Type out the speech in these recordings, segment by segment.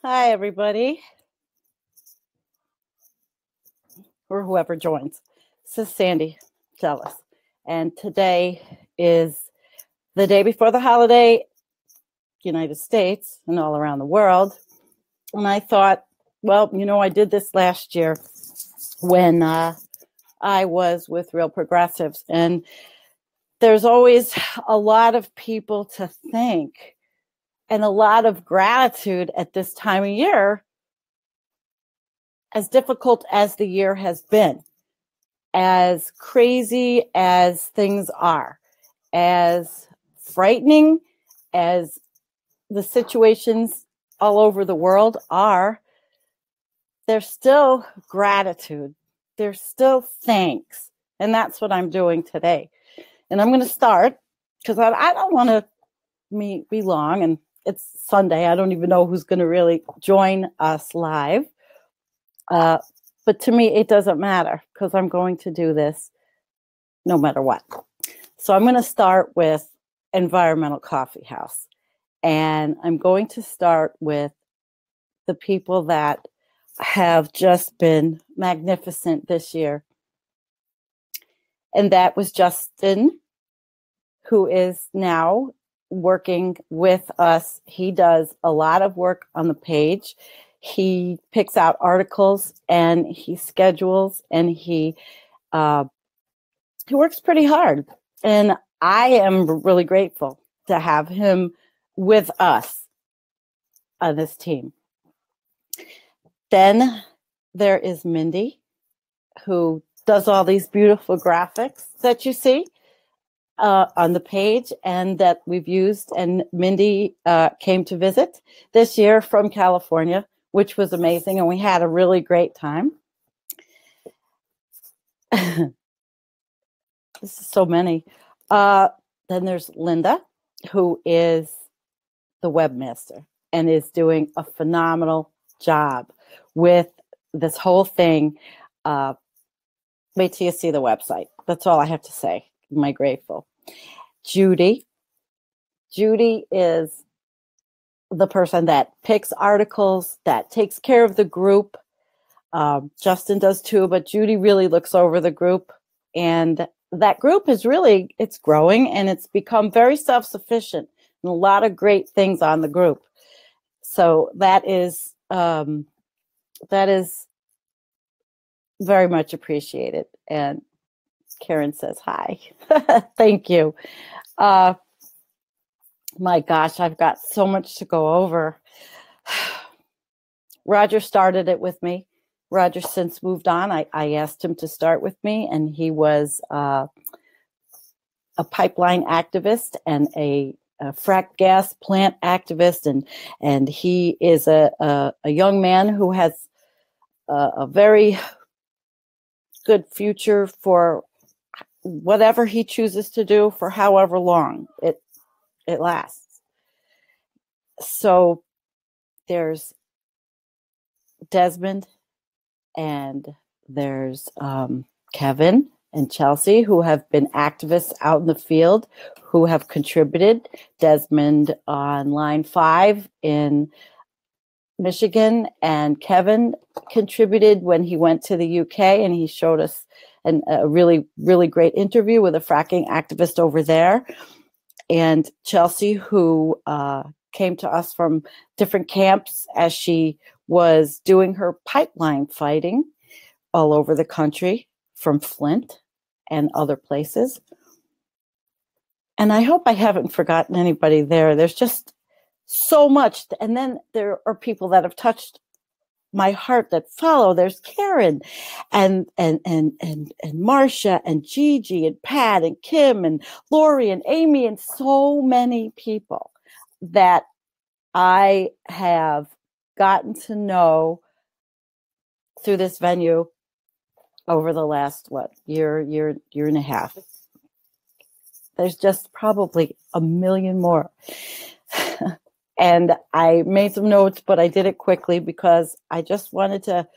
Hi, everybody, or whoever joins. This is Sandy Jealous, and today is the day before the holiday, United States and all around the world. And I thought, well, I did this last year when I was with Real Progressives, and there's always a lot of people to thank and a lot of gratitude at this time of year, as difficult as the year has been, as crazy as things are, as frightening as the situations all over the world are. There's still gratitude. There's still thanks. And that's what I'm doing today. And I'm going to start because I don't want to be long, and it's Sunday. I don't even know who's going to really join us live. But to me, it doesn't matter because I'm going to do this no matter what. So I'm going to start with Environmental Coffee House. And I'm going to start with the people that have just been magnificent this year. And that was Justin, who is now working with us. He does a lot of work on the page. He picks out articles and he schedules and he works pretty hard. And I am really grateful to have him with us on this team. Then there is Mindy, who does all these beautiful graphics that you see on the page and that we've used. And Mindy came to visit this year from California, which was amazing. And we had a really great time. This is so many. Then there's Linda, who is the webmaster and is doing a phenomenal job with this whole thing. Wait till you see the website. That's all I have to say. Am I grateful? Judy is the person that picks articles, that takes care of the group. Justin does too, but Judy really looks over the group, and that group is it's growing and it's become very self-sufficient, and a lot of great things on the group. So that is very much appreciated. And Karen says hi. Thank you. My gosh, I've got so much to go over. Roger started it with me. Roger since moved on. I asked him to start with me, and he was a pipeline activist and a frack gas plant activist, and he is a young man who has a very good future for whatever he chooses to do for however long it lasts. So there's Desmond, and there's Kevin and Chelsea, who have been activists out in the field, who have contributed. Desmond on Line 5 in Michigan, and Kevin contributed when he went to the UK, and he showed us a really, really great interview with a fracking activist over there. And Chelsea, who came to us from different camps as she was doing her pipeline fighting all over the country from Flint and other places. And I hope I haven't forgotten anybody there. There's just so much. And then there are people that have touched my heart that follow. There's Karen and Marcia and Gigi and Pat and Kim and Lori and Amy and so many people that I have gotten to know through this venue over the last, year and a half. There's just probably a million more. And I made some notes, but I did it quickly because I just wanted to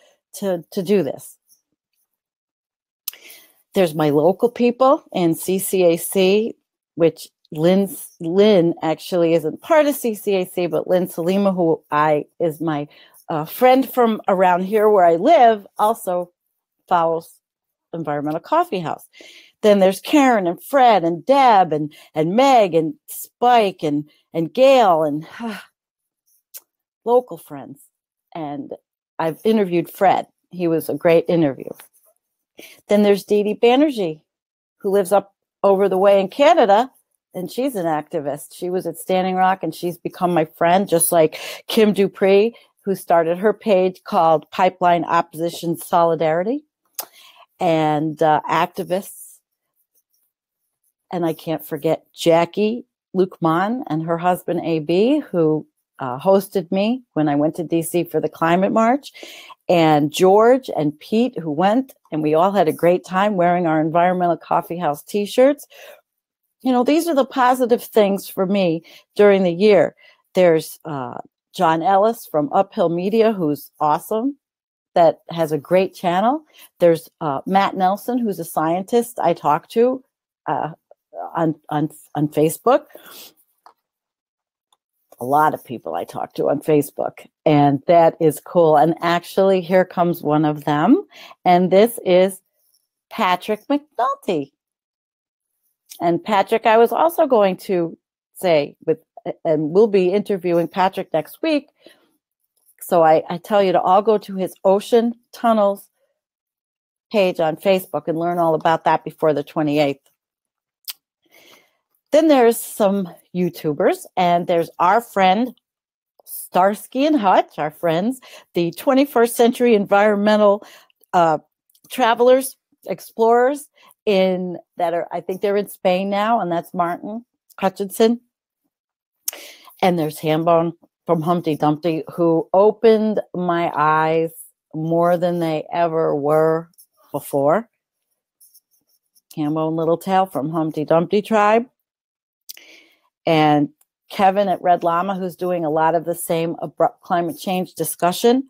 do this. There's my local people in CCAC, which Lynn actually isn't part of CCAC, but Lynn Salima, who is my friend from around here where I live, also follows Environmental Coffee House. Then there's Karen and Fred and Deb and Meg and Spike and Gail and local friends. And I've interviewed Fred. He was a great interview. Then there's Dee Dee Banerjee, who lives up over the way in Canada, and she's an activist. She was at Standing Rock, and she's become my friend, just like Kim Dupree, who started her page called Pipeline Opposition Solidarity, and activists. And I can't forget Jackie Luqman and her husband, AB, who hosted me when I went to DC for the climate march, and George and Pete, who went, and we all had a great time wearing our Environmental Coffee House t-shirts. You know, these are the positive things for me during the year. There's John Ellis from Uphill Media, who's awesome, that has a great channel. There's Matt Nelson, who's a scientist I talk to on Facebook. A lot of people I talk to on Facebook, and that is cool. And actually, here comes one of them, and this is Patrick McNulty. And Patrick, I was also going to say, and we'll be interviewing Patrick next week. So I tell you to all go to his Ocean Tunnels page on Facebook and learn all about that before the 28th. Then there's some YouTubers, and there's our friend Starsky and Hutch, our friends, the 21st century environmental travelers, explorers I think they're in Spain now, and that's Martin Hutchinson. And there's Hambone from Humpty Dumpty, who opened my eyes more than they ever were before. Hambone Littletail from Humpty Dumpty Tribe. And Kevin at Red Llama, who's doing a lot of the same abrupt climate change discussion.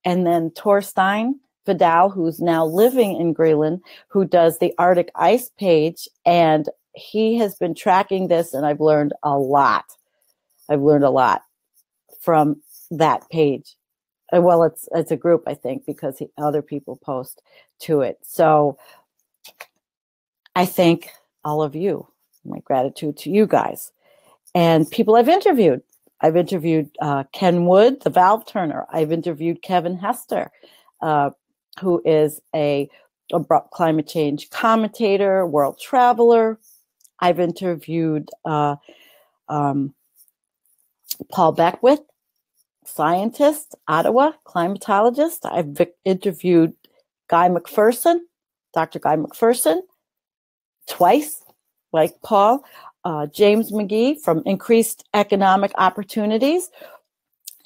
And then Torstein Vidal, who's now living in Greenland, who does the Arctic Ice page. And he has been tracking this, and I've learned a lot. I've learned a lot from that page. Well, it's a group, I think, because other people post to it. So I thank all of you. My gratitude to you guys. And people I've interviewed. I've interviewed Ken Wood, the valve turner. I've interviewed Kevin Hester, who is a abrupt climate change commentator, world traveler. I've interviewed Paul Beckwith, scientist, Ottawa, climatologist. I've interviewed Guy McPherson, Dr. Guy McPherson, twice, like Paul. James McGee from Increased Economic Opportunities,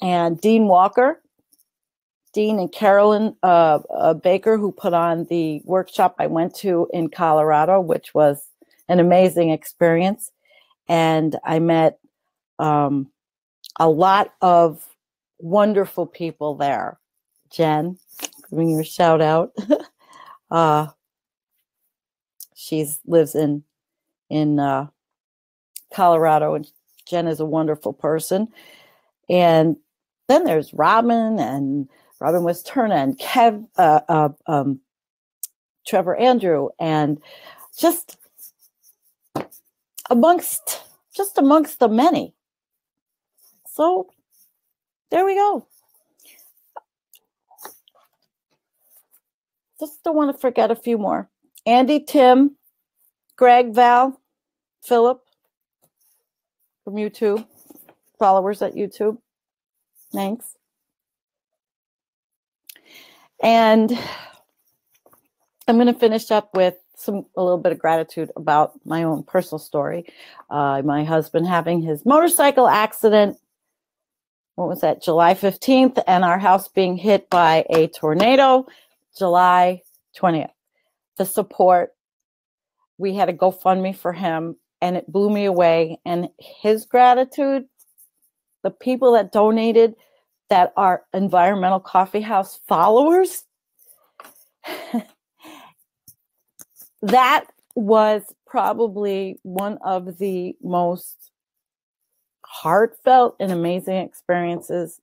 and Dean Walker, Dean and Carolyn Baker, who put on the workshop I went to in Colorado, which was an amazing experience. And I met a lot of wonderful people there. Jen, giving you a shout out. She lives in Colorado, and Jen is a wonderful person. And then there's Robin West-Turner and Trevor Andrew, and just amongst the many. So there we go. Just don't want to forget a few more. Andy, Tim, Greg, Val, Philip from YouTube, followers at YouTube. Thanks. And I'm going to finish up with a little bit of gratitude about my own personal story. My husband having his motorcycle accident, what was that, July 15th, and our house being hit by a tornado, July 20th. The support, we had a GoFundMe for him, and it blew me away. And his gratitude, the people that donated that are Environmental Coffee House followers, that was probably one of the most heartfelt and amazing experiences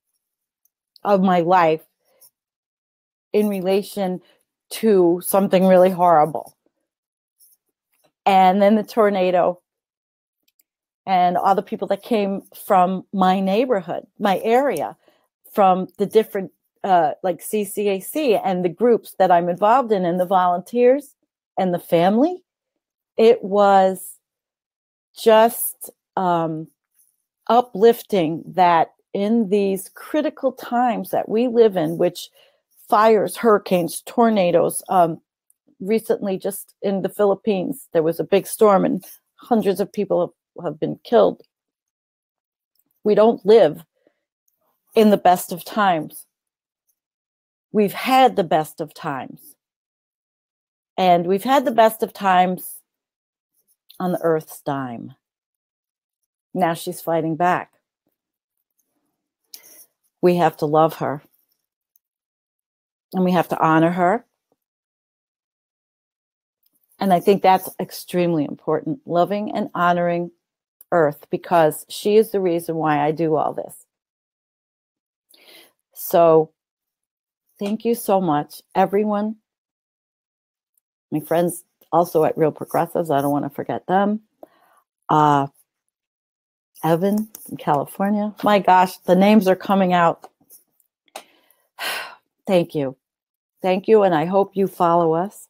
of my life in relation to something really horrible. And then the tornado and all the people that came from my neighborhood, my area, from the different like CCAC and the groups that I'm involved in, and the volunteers and the family. It was just uplifting that in these critical times that we live in, which fires, hurricanes, tornadoes, recently just in the Philippines, there was a big storm and hundreds of people have been killed. We don't live in the best of times. We've had the best of times. And we've had the best of times on the earth's dime. Now she's fighting back. We have to love her. And we have to honor her. And I think that's extremely important, loving and honoring Earth, because she is the reason why I do all this. So thank you so much, everyone. My friends also at Real Progressives, I don't want to forget them. Evan from California. My gosh, the names are coming out. Thank you. Thank you, and I hope you follow us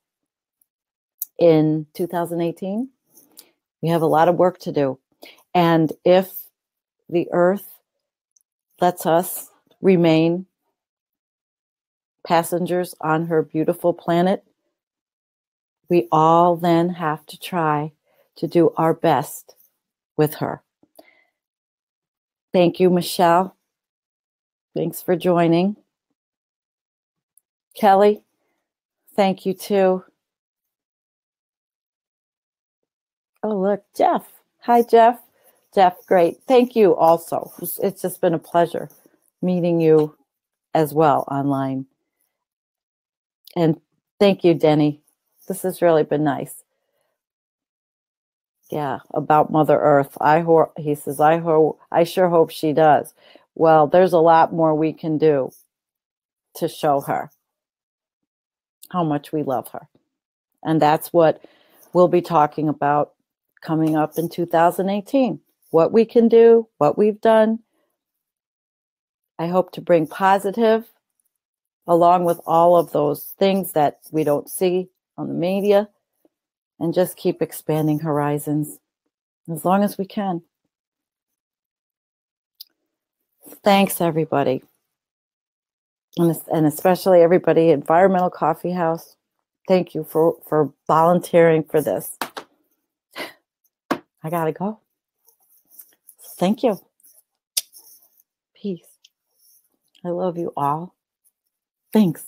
in 2018. We have a lot of work to do. And if the Earth lets us remain passengers on her beautiful planet, we all then have to try to do our best with her. Thank you, Michelle. Thanks for joining. Kelly, thank you too. Oh, look, Jeff. Hi, Jeff. Jeff, great. Thank you also. It's just been a pleasure meeting you as well online. And thank you, Denny. This has really been nice. Yeah, about Mother Earth. He says, I sure hope she does. Well, there's a lot more we can do to show her how much we love her. And that's what we'll be talking about coming up in 2018. What we can do, what we've done. I hope to bring positive along with all of those things that we don't see on the media, and just keep expanding horizons as long as we can. Thanks, everybody. And especially everybody at Environmental Coffee House. Thank you for volunteering for this. I gotta go. Thank you. Peace. I love you all. Thanks.